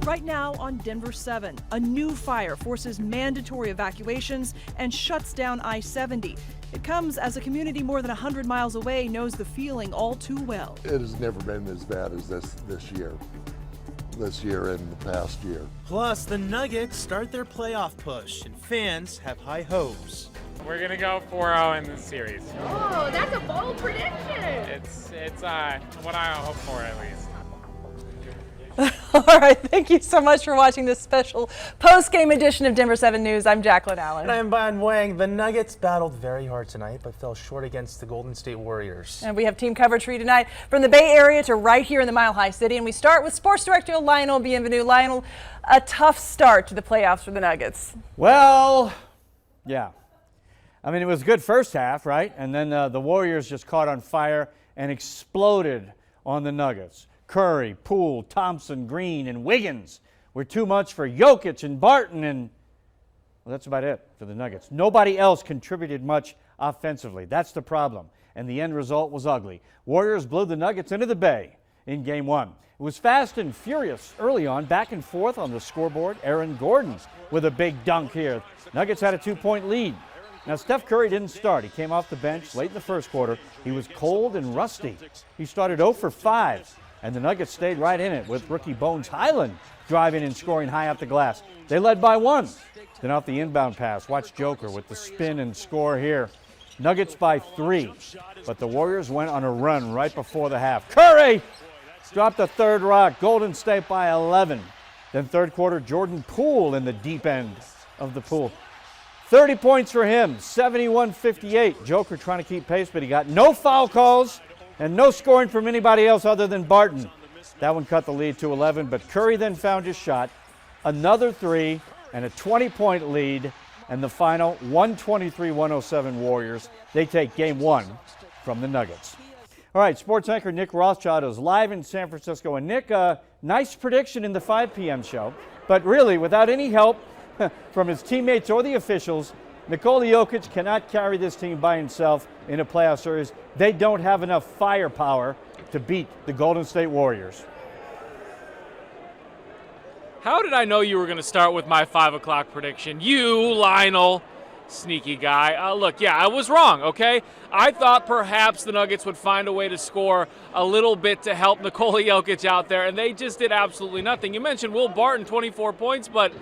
Right now on Denver 7, a new fire forces mandatory evacuations and shuts down I-70. It comes as a community more than 100 miles away knows the feeling all too well. It has never been as bad as this year and the past year. Plus, the Nuggets start their playoff push, and fans have high hopes. We're going to go 4-0 in this series. Oh, that's a bold prediction. It's what I hope for, at least. All right, thank you so much for watching this special post-game edition of Denver 7 News. I'm Jacqueline Allen. And I'm Brian Wang. The Nuggets battled very hard tonight, but fell short against the Golden State Warriors. And we have team coverage for you tonight from the Bay Area to right here in the Mile High City. And we start with Sports Director Lionel Bienvenu. Lionel, a tough start to the playoffs for the Nuggets. Well, yeah. I mean, it was a good first half, right? And then the Warriors just caught on fire and exploded on the Nuggets. Curry, Poole, Thompson, Green, and Wiggins were too much for Jokic and Barton, and well, that's about it for the Nuggets. Nobody else contributed much offensively. That's the problem, and the end result was ugly. Warriors blew the Nuggets into the Bay in Game 1. It was fast and furious early on, back and forth on the scoreboard. Aaron Gordon with a big dunk here. Nuggets had a 2-point lead. Now, Steph Curry didn't start. He came off the bench late in the first quarter. He was cold and rusty. He started 0 for 5. And the Nuggets stayed right in it with rookie Bones Highland driving and scoring high off the glass. They led by 1. Then off the inbound pass, watch Joker with the spin and score here. Nuggets by 3, but the Warriors went on a run right before the half. Curry dropped the third rock, Golden State by 11. Then third quarter, Jordan Poole in the deep end of the pool. 30 points for him, 71-58. Joker trying to keep pace, but he got no foul calls and no scoring from anybody else other than Barton. That one cut the lead to 11, but Curry then found his shot. Another 3 and a 20-point lead, and the final 123-107 Warriors. They take Game 1 from the Nuggets. All right, sports anchor Nick Rothschild is live in San Francisco. And Nick, nice prediction in the 5 p.m. show, but really without any help from his teammates or the officials, Nikola Jokic cannot carry this team by himself in a playoff series. They don't have enough firepower to beat the Golden State Warriors. How did I know you were going to start with my 5 o'clock prediction? You, Lionel, sneaky guy. Look, yeah, I was wrong, okay? I thought perhaps the Nuggets would find a way to score a little bit to help Nikola Jokic out there, and they just did absolutely nothing. You mentioned Will Barton, 24 points, but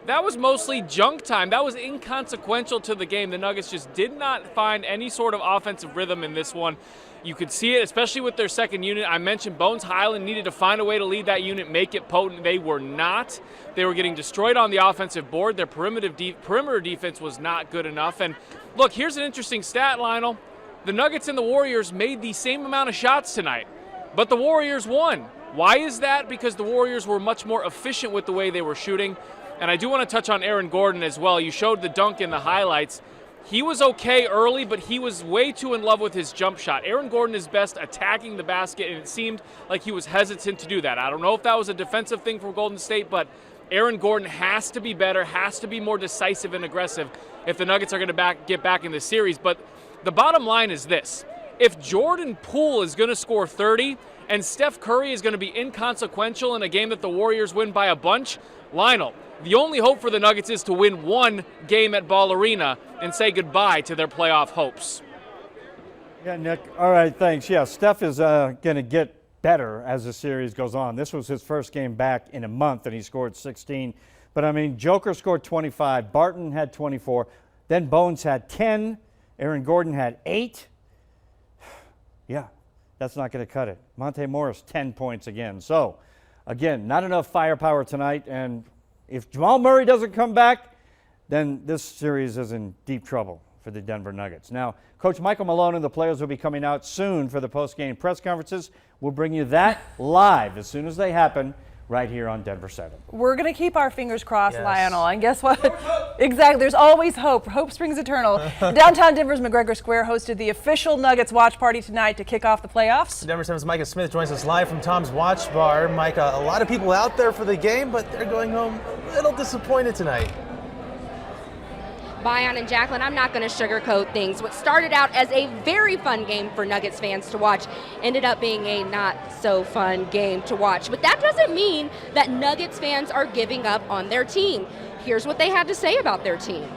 that was mostly junk time. That was inconsequential to the game. The Nuggets just did not find any sort of offensive rhythm in this one. You could see it, especially with their second unit. I mentioned Bones Highland needed to find a way to lead that unit, make it potent. They were not. They were getting destroyed on the offensive board. Their perimeter defense was not good enough. And look, here's an interesting stat, Lionel. The Nuggets and the Warriors made the same amount of shots tonight, but the Warriors won. Why is that? Because the Warriors were much more efficient with the way they were shooting. And I do want to touch on Aaron Gordon as well. You showed the dunk in the highlights. He was okay early, but he was way too in love with his jump shot. Aaron Gordon is best attacking the basket, and it seemed like he was hesitant to do that. I don't know if that was a defensive thing from Golden State, but Aaron Gordon has to be better, has to be more decisive and aggressive if the Nuggets are going to get back in the series. But the bottom line is this. If Jordan Poole is going to score 30 and Steph Curry is going to be inconsequential in a game that the Warriors win by a bunch, Lionel, the only hope for the Nuggets is to win 1 game at Ball Arena and say goodbye to their playoff hopes. Yeah, Nick. All right, thanks. Yeah, Steph is going to get better as the series goes on. This was his first game back in a month, and he scored 16. But, I mean, Joker scored 25. Barton had 24. Then Bones had 10. Aaron Gordon had 8. Yeah, that's not going to cut it. Monte Morris, 10 points again. So, again, not enough firepower tonight, and if Jamal Murray doesn't come back, then this series is in deep trouble for the Denver Nuggets. Now, Coach Michael Malone and the players will be coming out soon for the post-game press conferences. We'll bring you that live as soon as they happen right here on Denver 7. We're going to keep our fingers crossed, Yes. Lionel. And guess what? Exactly. There's always hope. Hope springs eternal. Downtown Denver's McGregor Square hosted the official Nuggets watch party tonight to kick off the playoffs. Denver 7's Micah Smith joins us live from Tom's Watch Bar. Micah, a lot of people out there for the game, but they're going home a little disappointed tonight. Bion and Jacqueline, I'm not going to sugarcoat things. What started out as a very fun game for Nuggets fans to watch ended up being a not so fun game to watch. But that doesn't mean that Nuggets fans are giving up on their team. Here's what they had to say about their team.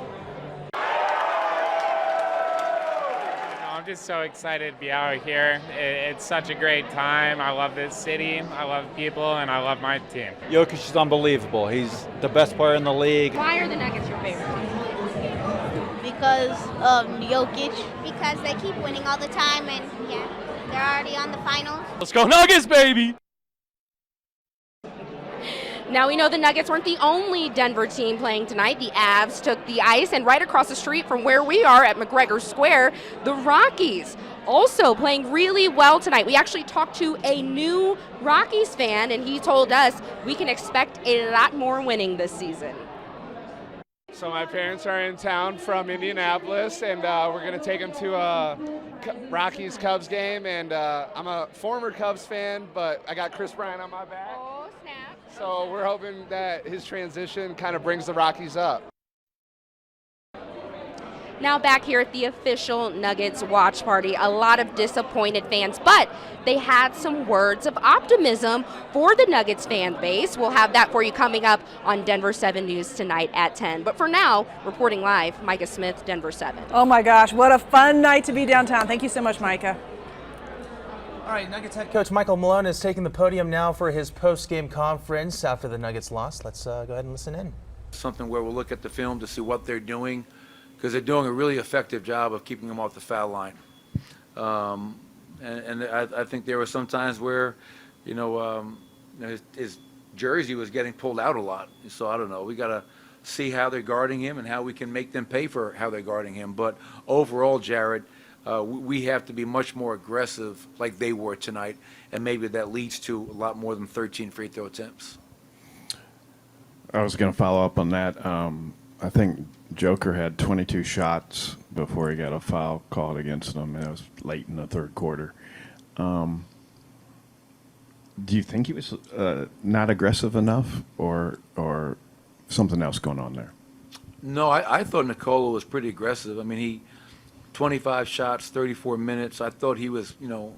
I'm just so excited to be out here. It's such a great time. I love this city, I love people, and I love my team. Jokic is unbelievable. He's the best player in the league. Why are the Nuggets your favorite team? Because of Jokic. Because they keep winning all the time, and yeah, they're already on the finals. Let's go Nuggets, baby! Now we know the Nuggets weren't the only Denver team playing tonight. The Avs took the ice, and right across the street from where we are at McGregor Square, the Rockies also playing really well tonight. We actually talked to a new Rockies fan, and he told us we can expect a lot more winning this season. So my parents are in town from Indianapolis, and we're going to take them to a Rockies-Cubs game, and I'm a former Cubs fan, but I got Chris Bryant on my back. Oh, snap. So we're hoping that his transition kind of brings the Rockies up. Now back here at the official Nuggets watch party, a lot of disappointed fans, but they had some words of optimism for the Nuggets fan base. We'll have that for you coming up on Denver 7 News tonight at 10. But for now, reporting live, Micah Smith, Denver 7. Oh my gosh, what a fun night to be downtown. Thank you so much, Micah. All right, Nuggets head coach Michael Malone is taking the podium now for his post-game conference after the Nuggets lost. Let's go ahead and listen in. Something where we'll look at the film to see what they're doing, because they're doing a really effective job of keeping them off the foul line. I think there were some times where, his jersey was getting pulled out a lot. So I don't know. We got to see how they're guarding him and how we can make them pay for how they're guarding him. But overall, Jared, we have to be much more aggressive like they were tonight, and maybe that leads to a lot more than 13 free throw attempts. I was going to follow up on that. I think Joker had 22 shots before he got a foul called against him, and it was late in the third quarter. Do you think he was not aggressive enough, or something else going on there? No, I thought Nikola was pretty aggressive. I mean, he 25 shots, 34 minutes. I thought he was,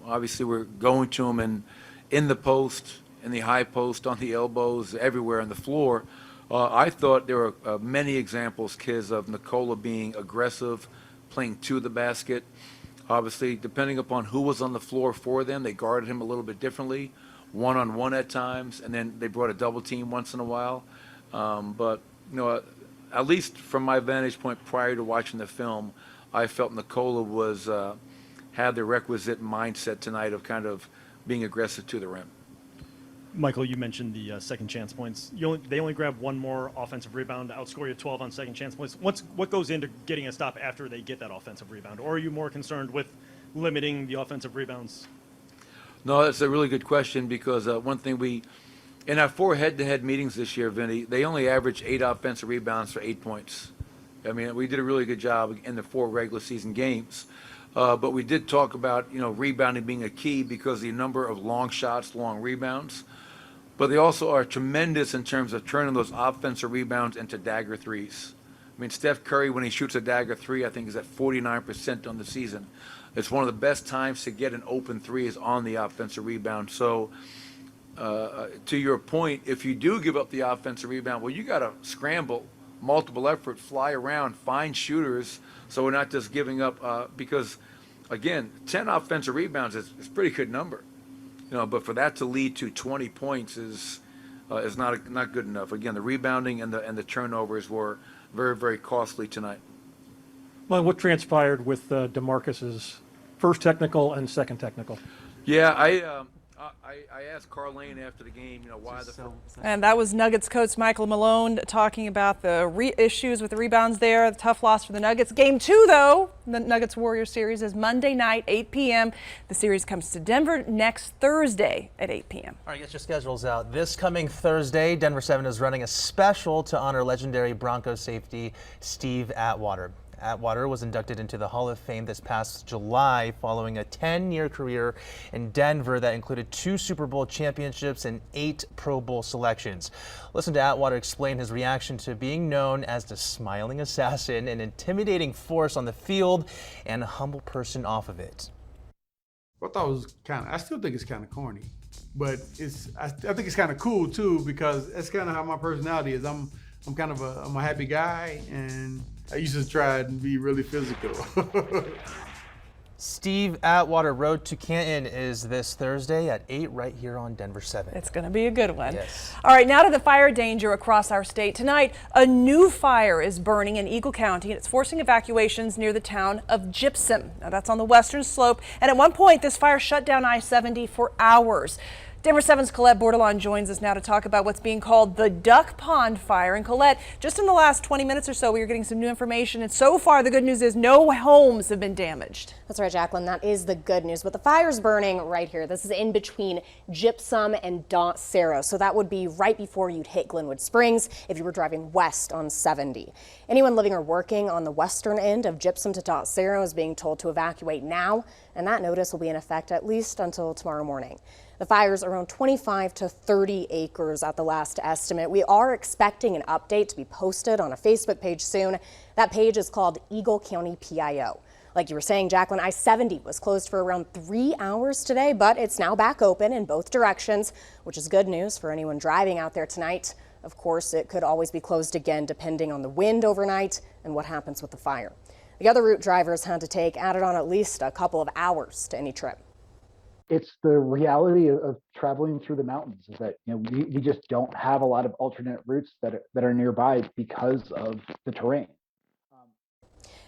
obviously we're going to him and in the post, in the high post, on the elbows, everywhere on the floor. I thought there were many examples, Kiz, of Nikola being aggressive, playing to the basket. Obviously, depending upon who was on the floor for them, they guarded him a little bit differently, one-on-one at times, and then they brought a double team once in a while. But, at least from my vantage point prior to watching the film, I felt Nikola was had the requisite mindset tonight of kind of being aggressive to the rim. Michael, you mentioned the second chance points. They only grab one more offensive rebound to outscore you 12 on second chance points. What goes into getting a stop after they get that offensive rebound? Or are you more concerned with limiting the offensive rebounds? No, that's a really good question, because one thing in our 4 head-to-head meetings this year, Vinny, they only averaged 8 offensive rebounds for 8 points. I mean, we did a really good job in the 4 regular season games. But we did talk about, rebounding being a key because the number of long shots, long rebounds. But they also are tremendous in terms of turning those offensive rebounds into dagger threes. I mean, Steph Curry, when he shoots a dagger three, I think is at 49% on the season. It's one of the best times to get an open three is on the offensive rebound. So to your point, if you do give up the offensive rebound, well, you got to scramble, multiple effort, fly around, find shooters, so we're not just giving up because, again, 10 offensive rebounds is a pretty good number. But for that to lead to 20 points is not good enough. Again, the rebounding and the turnovers were very, very costly tonight. Well, what transpired with DeMarcus's first technical and second technical? Yeah, I asked Carlane after the game, why the. And that was Nuggets coach Michael Malone talking about the issues with the rebounds there. The tough loss for the Nuggets. Game 2, though, the Nuggets Warriors series is Monday night, 8 p.m. The series comes to Denver next Thursday at 8 p.m. All right, get your schedules out. This coming Thursday, Denver 7 is running a special to honor legendary Broncos safety Steve Atwater. Atwater was inducted into the Hall of Fame this past July following a 10-year career in Denver that included 2 Super Bowl championships and 8 Pro Bowl selections. Listen to Atwater explain his reaction to being known as the smiling assassin, an intimidating force on the field and a humble person off of it. I thought it was I still think it's kind of corny, but I think it's kind of cool too, because that's kind of how my personality is. I'm a happy guy, and I used to try and be really physical. Steve Atwater Road to Canton is this Thursday at 8 right here on Denver 7. It's going to be a good one. Yes. All right, now to the fire danger across our state. Tonight, a new fire is burning in Eagle County, and it's forcing evacuations near the town of Gypsum. Now, that's on the western slope, and at one point, this fire shut down I-70 for hours. Denver 7's Colette Bordelon joins us now to talk about what's being called the Duck Pond Fire. And Colette, just in the last 20 minutes or so, we are getting some new information. And so far, the good news is no homes have been damaged. That's right, Jacqueline. That is the good news. But the fire's burning right here. This is in between Gypsum and Dot Cerro. So that would be right before you'd hit Glenwood Springs if you were driving west on 70. Anyone living or working on the western end of Gypsum to Dot Cerro is being told to evacuate now. And that notice will be in effect at least until tomorrow morning. The fire's around 25 to 30 acres at the last estimate. We are expecting an update to be posted on a Facebook page soon. That page is called Eagle County PIO. Like you were saying, Jacqueline, I-70 was closed for around 3 hours today, but it's now back open in both directions, which is good news for anyone driving out there tonight. Of course, it could always be closed again depending on the wind overnight and what happens with the fire. The other route drivers had to take added on at least a couple of hours to any trip. It's the reality of traveling through the mountains, is that we just don't have a lot of alternate routes that are nearby because of the terrain.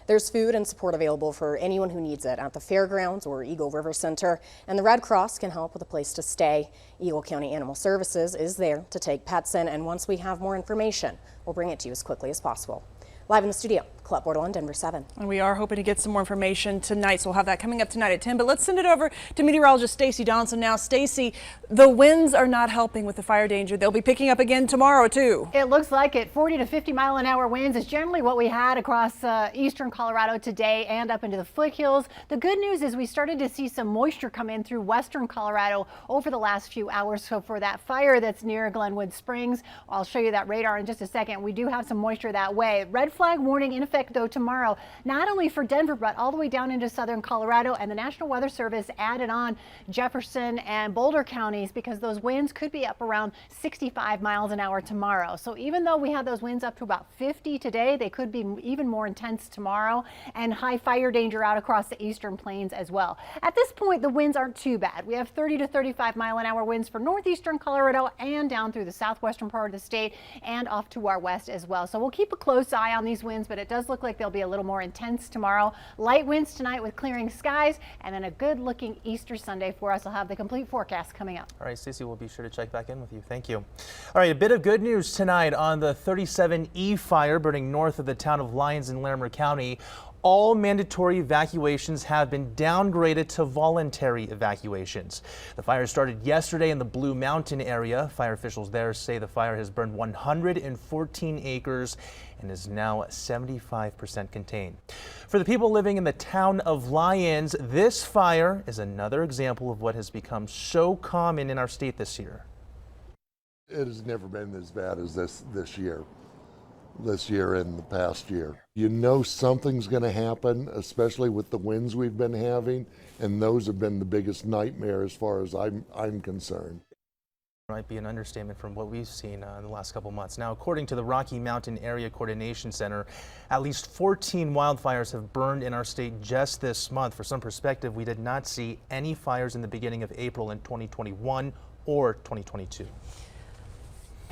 There's food and support available for anyone who needs it at the fairgrounds or Eagle River Center, and the Red Cross can help with a place to stay. Eagle County Animal Services is there to take pets in, and once we have more information, we'll bring it to you as quickly as possible. Live in the studio, Colette Bordelon, Denver 7. And we are hoping to get some more information tonight, so we'll have that coming up tonight at 10. But let's send it over to meteorologist Stacy Donaldson now. Stacy, the winds are not helping with the fire danger. They'll be picking up again tomorrow, too. It looks like it. 40 to 50 mile an hour winds is generally what we had across eastern Colorado today and up into the foothills. The good news is we started to see some moisture come in through western Colorado over the last few hours. So for that fire that's near Glenwood Springs, I'll show you that radar in just a second. We do have some moisture that way. Red flag warning in effect though tomorrow, not only for Denver but all the way down into southern Colorado, and the National Weather Service added on Jefferson and Boulder counties because those winds could be up around 65 miles an hour tomorrow. So even though we had those winds up to about 50 today, they could be even more intense tomorrow, and high fire danger out across the eastern plains as well. At this point, the winds aren't too bad. We have 30 to 35 mile an hour winds for northeastern Colorado and down through the southwestern part of the state and off to our west as well. So we'll keep a close eye on these winds, but it does look like they'll be a little more intense tomorrow. Light winds tonight with clearing skies, and then a good looking Easter Sunday for us. We'll have the complete forecast coming up. All right, Stacey, we'll be sure to check back in with you. Thank you. All right, a bit of good news tonight on the 37E fire burning north of the town of Lyons in Larimer County. All mandatory evacuations have been downgraded to voluntary evacuations. The fire started yesterday in the Blue Mountain area. Fire officials there say the fire has burned 114 acres and is now 75% contained. For the people living in the town of Lyons, this fire is another example of what has become so common in our state this year. It has never been as bad as this year and the past year. You know something's going to happen, especially with the winds we've been having, and those have been the biggest nightmare as far as I'm concerned. Might be an understatement from what we've seen in the last couple months. Now, according to the Rocky Mountain Area Coordination Center, at least 14 wildfires have burned in our state just this month. For some perspective, we did not see any fires in the beginning of April in 2021 or 2022.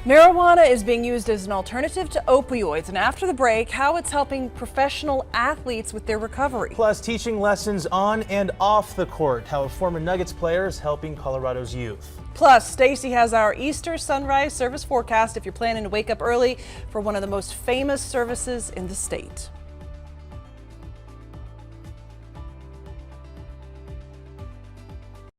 Marijuana is being used as an alternative to opioids, and after the break, how it's helping professional athletes with their recovery. Plus, teaching lessons on and off the court, how a former Nuggets player is helping Colorado's youth. Plus, Stacy has our Easter sunrise service forecast if you're planning to wake up early for one of the most famous services in the state.